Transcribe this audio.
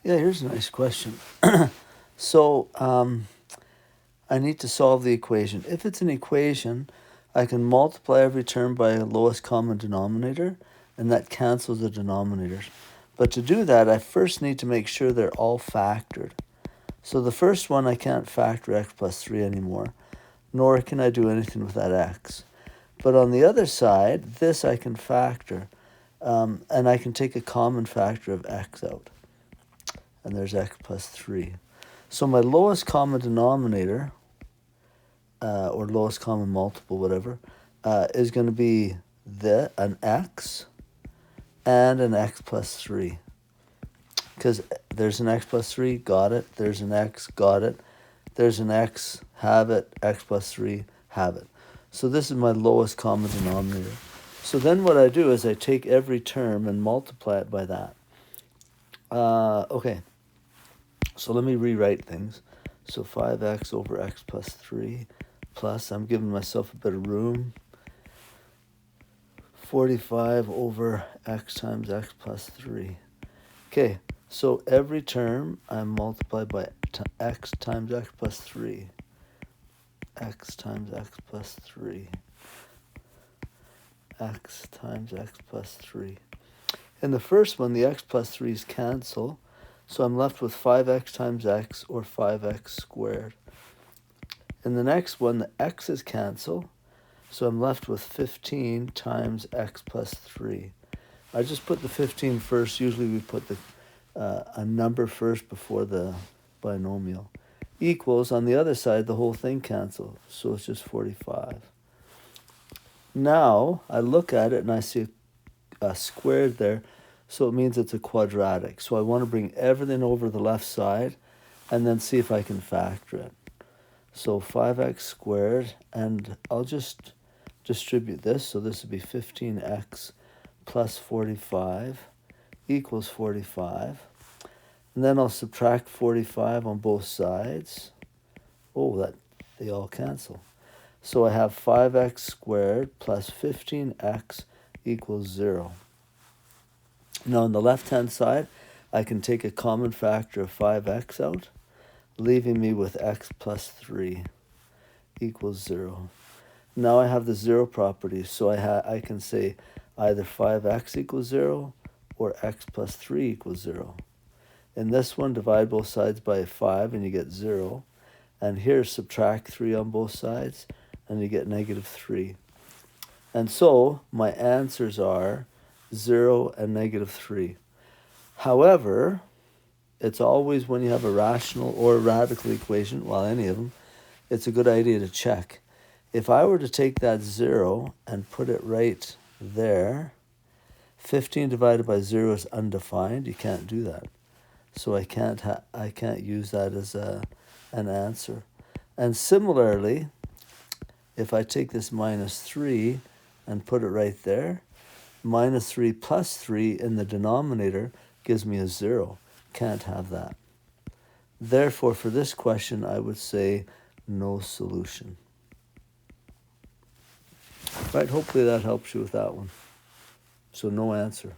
Yeah, here's a nice question. So I need to solve the equation. If it's an equation, I can multiply every term by a lowest common denominator, and that cancels the denominators. But to do that, I first need to make sure they're all factored. So the first one, I can't factor x plus 3 anymore, nor can I do anything with that x. But on the other side, this I can factor, and I can take a common factor of x out. And there's x plus 3. So my lowest common denominator, or lowest common multiple, whatever, is going to be an x and an x plus 3. Because there's an x plus 3, got it. There's an x, got it. There's an x, have it. X plus 3, have it. So this is my lowest common denominator. So then what I do is I take every term and multiply it by that. Okay. So let me rewrite things. So 5x over x plus 3 plus, I'm giving myself a bit of room, 45 over x times x plus 3. Okay, so every term I multiply by x times x plus 3. X times x plus 3. X times x plus 3. In the first one, the x plus 3's cancel, so I'm left with 5x times x, or 5x squared. In the next one, the x's cancel, so I'm left with 15 times x plus 3. I just put the 15 first. Usually we put a number first before the binomial. Equals, on the other side, the whole thing cancels, so it's just 45. Now, I look at it and I see a squared there, so it means it's a quadratic. So I want to bring everything over the left side and then see if I can factor it. So 5x squared, and I'll just distribute this. So this would be 15x plus 45 equals 45. And then I'll subtract 45 on both sides. Oh, they all cancel. So I have 5x squared plus 15x equals 0. Now on the left-hand side, I can take a common factor of 5x out, leaving me with x plus 3 equals 0. Now I have the 0 property, so I can say either 5x equals 0 or x plus 3 equals 0. In this one, divide both sides by 5 and you get 0. And here, subtract 3 on both sides and you get negative 3. And so my answers are 0 and negative 3. However, it's always when you have a rational or a radical equation, well, any of them, it's a good idea to check. If I were to take that 0 and put it right there, 15 divided by 0 is undefined. You can't do that. So I can't use that as an answer. And similarly, if I take this minus 3 and put it right there, minus 3 plus 3 in the denominator gives me a 0. Can't have that. Therefore, for this question, I would say no solution. Right, hopefully that helps you with that one. So no answer.